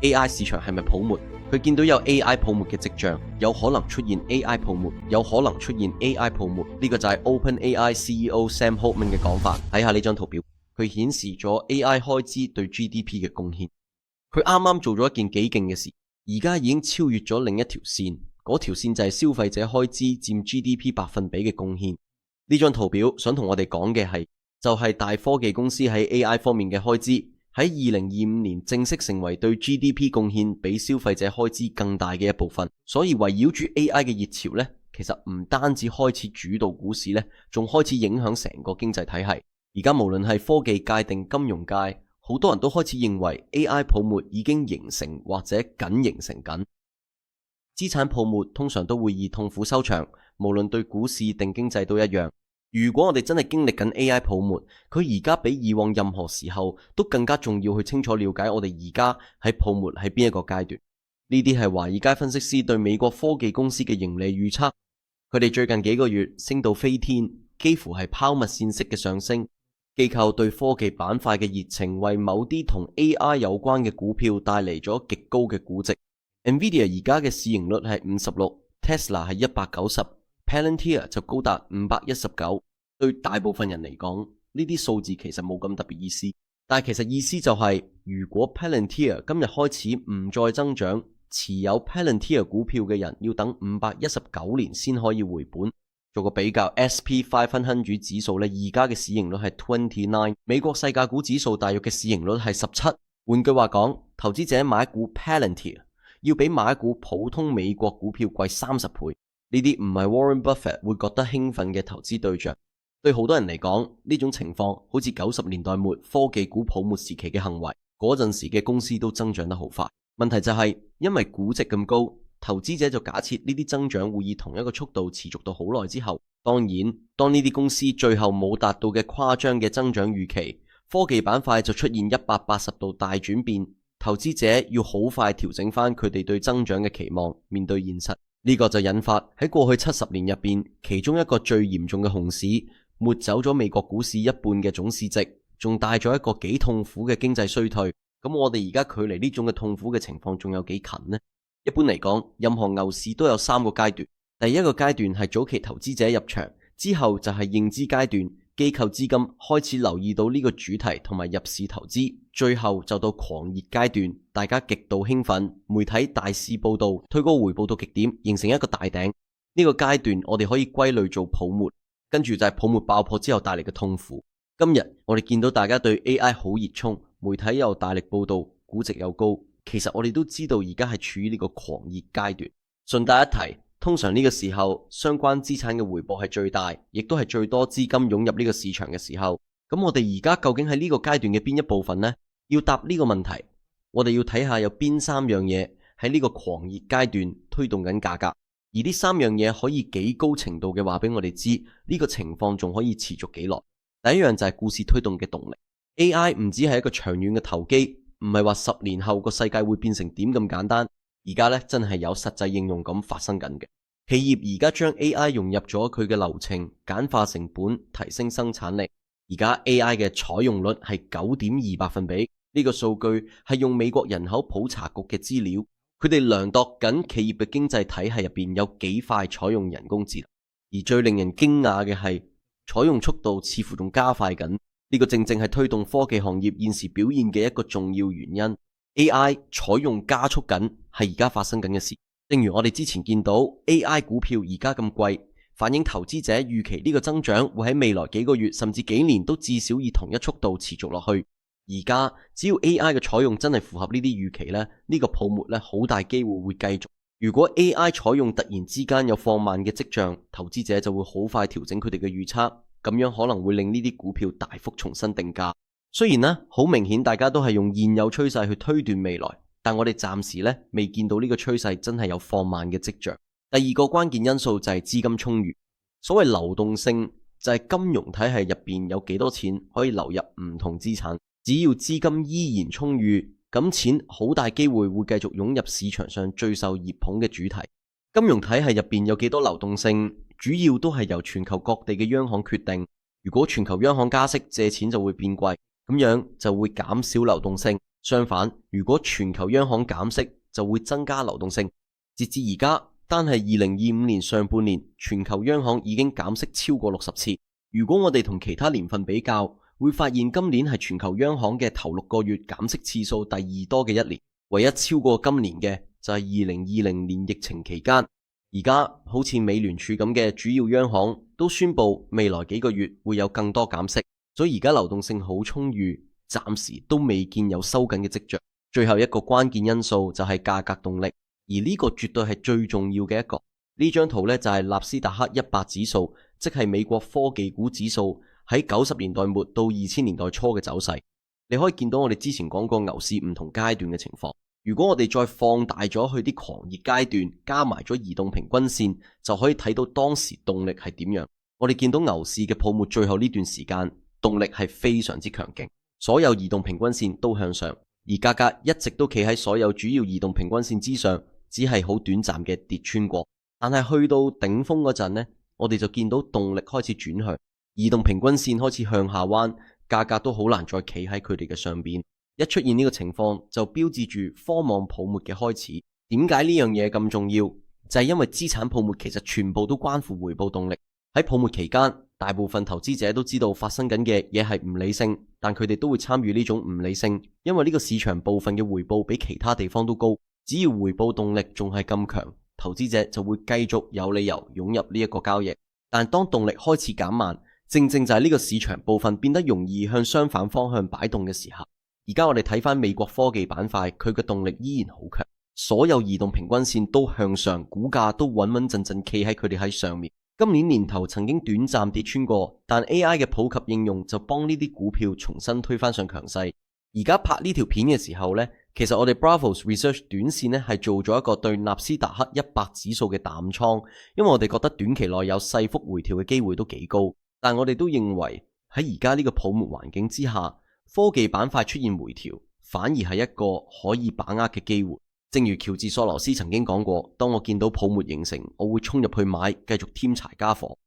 AI 市場係咪泡沫？佢見到有 AI 泡沫嘅跡象，有可能出現 AI 泡沫，有可能出現 AI 泡沫。呢個就係 OpenAI CEO Sam Altman 嘅講法。睇下呢張圖表，佢顯示咗 AI 開支對 GDP 嘅貢獻。佢啱啱做咗一件幾勁嘅事，而家已經超越咗另一條線，嗰條線就係消費者開支佔 GDP 百分比嘅貢獻。呢張圖表想同我哋講嘅係，就係大科技公司喺 AI 方面嘅開支，喺2025年正式成為對 GDP 貢獻比消費者開支更大嘅一部分。所以圍繞住 AI 嘅熱潮呢，其實唔單止開始主導股市呢，仲開始影響成個經濟體系。而家無論係科技界定金融界，好多人都開始認為 AI 泡沫已經形成或者緊形成緊。資產泡沫通常都會以痛苦收場，無論對股市定經濟都一樣。如果我哋真係經歷緊 AI 泡沫，佢而家比以往任何時候都更加重要去清楚了解我哋而家喺泡沫喺邊一個階段。呢啲係華爾街分析師對美國科技公司嘅盈利預測，佢哋最近幾個月升到飛天，幾乎係拋物線式嘅上升。機構對科技板塊嘅熱情為某啲同 AI 有關嘅股票帶嚟咗極高嘅估值。Nvidia 而家嘅市盈率係56， Tesla 係190， Palantir 就高達519。對大部分人嚟講，呢啲數字其實冇咁特別意思，但係其實意思就係，如果 Palantir 今日開始唔再增長，持有 Palantir 股票嘅人要等519年先可以回本。做個比較 SP500 指數呢，而家嘅市盈率係29，美國細價股指數大約嘅市盈率係17。換句話講，投資者買一股 Palantir 要比買一股普通美國股票貴30倍。呢啲唔係 Warren Buffett 會覺得興奮嘅投資對象。對好多人嚟講，呢種情況好似90年代末科技股泡沫時期嘅行為，嗰陣時嘅公司都增長得好快。問題就係，因為估值咁高，投資者就假設呢啲增長會以同一個速度持續到好耐之後。當然，當呢啲公司最後冇達到嘅誇張嘅增長預期，科技板塊就出現180度大轉變，投資者要好快調整翻佢哋對增長嘅期望，面對現實。呢個就引發喺過去70年入邊，其中一個最嚴重嘅熊市，抹走咗美國股市一半嘅總市值，仲帶咗一個幾痛苦嘅經濟衰退。咁我哋而家距離呢種嘅痛苦嘅情況仲有幾近呢？一般嚟講，任何牛市都有3個階段。第一個階段係早期投資者入場，之後就係認知階段，機構資金開始留意到呢個主題同埋入市投資，最後就到狂熱階段，大家極度興奮，媒體大肆報道，推高回報到極點，形成一個大頂。呢個階段我哋可以歸類做泡沫，跟住就係泡沫爆破之後帶嚟嘅痛苦。今日我哋見到大家對 AI 好熱衷，媒體又大力報道，估值又高，其實我哋都知道而家係處於呢個狂熱階段。順帶一提，通常呢個時候相關資產嘅回報係最大，亦都係最多資金湧入呢個市場嘅時候。咁我哋而家究竟喺呢個階段嘅邊一部分呢？要答呢個問題，我哋要睇下有邊3樣嘢喺呢個狂熱階段推動緊價格，而呢3樣嘢可以幾高程度嘅話俾我哋知呢個情況仲可以持續幾耐。第一樣就係故事推動嘅動力。 AI 唔只係一個長遠嘅投機，唔係話10年後個世界會變成點咁簡單，而家咧真係有實際應用咁發生緊嘅。企業而家將 AI 融入咗佢嘅流程，簡化成本，提升生產力。而家 AI 嘅採用率係9.2%，呢個數據係用美國人口普查局嘅資料，佢哋量度緊企業嘅經濟體系入邊有幾快採用人工智能。而最令人驚訝嘅係，採用速度似乎仲加快緊。呢個正正係推動科技行業現時表現嘅一個重要原因。AI 採用加速緊，係而家發生緊嘅事。正如我哋之前見到 AI 股票而家咁貴，反映投資者預期呢個增長會喺未來幾個月甚至幾年都至少以同一速度持續落去。而家只要 AI 嘅採用真係符合呢啲預期呢，呢個泡沫好大機會會繼續。如果 AI 採用突然之間有放慢嘅跡象，投資者就會好快調整佢哋嘅預測，咁樣可能會令呢啲股票大幅重新定價。雖然好明顯大家都係用現有趨勢去推斷未來，但我哋暫時未見到呢個趨勢真係有放慢嘅跡象。第二個關鍵因素就係資金充裕。所謂流動性就係金融體系入邊有幾多錢可以流入唔同資產，只要資金依然充裕，咁錢好大機會會繼續湧入市場上最受熱捧嘅主題。金融體系入邊有幾多流動性，主要都係由全球各地嘅央行決定。如果全球央行加息，借錢就會變貴，咁樣就會減少流動性。相反，如果全球央行減息，就會增加流動性。截至而家，單係2025年上半年，全球央行已經減息超過60次。如果我哋同其他年份比較，會發現今年係全球央行嘅頭6個月減息次數第2多嘅一年，唯一超過今年嘅就係2020年疫情期間。而家好似美聯儲咁嘅主要央行都宣布未來幾個月會有更多減息，所以而家流動性好充裕，暫時都未見有收緊嘅跡象。最後一個關鍵因素就係價格動力，而呢個絕對係最重要嘅一個。呢張圖呢，就係納斯達克100指數，即係美國科技股指數喺90年代末到2000年代初嘅走勢。你可以見到我哋之前講過牛市唔同階段嘅情況。如果我哋再放大咗去啲狂熱階段，加埋咗移動平均線，就可以睇到當時動力係點樣。我哋見到牛市嘅泡沫最後呢段時間，動力係非常之強勁，所有移動平均線都向上，而價格一直都企喺所有主要移動平均線之上，只係好短暫嘅跌穿過。但係去到頂峰嗰陣呢，我哋就見到動力開始轉向，移動平均線開始向下彎，價格都好難再企喺佢哋嘅上邊。一出現呢個情況，就標誌住科網泡沫嘅開始。點解呢樣嘢咁重要？就係因為資產泡沫其實全部都關乎回報動力。喺泡沫期間，大部分投資者都知道發生緊嘅嘢係唔理性，但佢哋都會參與呢種唔理性，因為呢個市場部分嘅回報比其他地方都高。只要回報動力仲係咁強，投資者就會繼續有理由湧入呢一個交易。但當動力開始減慢，正正就係呢個市場部分變得容易向相反方向擺動嘅時候。而家我哋睇翻美國科技板塊，佢嘅動力依然好強，所有移動平均線都向上，股價都穩穩陣陣企喺佢哋喺上面。今年年頭曾經短暫跌穿過，但 AI 嘅普及應用就幫呢啲股票重新推翻上強勢。而家拍呢條片嘅時候呢，其實我哋 Bravos Research 短線呢係做咗一個對納斯達克100指數嘅淡倉，因為我哋覺得短期內有細幅回調嘅機會都幾高，但我哋都認為喺而家呢個泡沫環境之下，科技板塊出現回調，反而係一個可以把握嘅機會。正如喬治索羅斯曾經講過，當我見到泡沫形成，我會衝入去買，繼續添柴加火。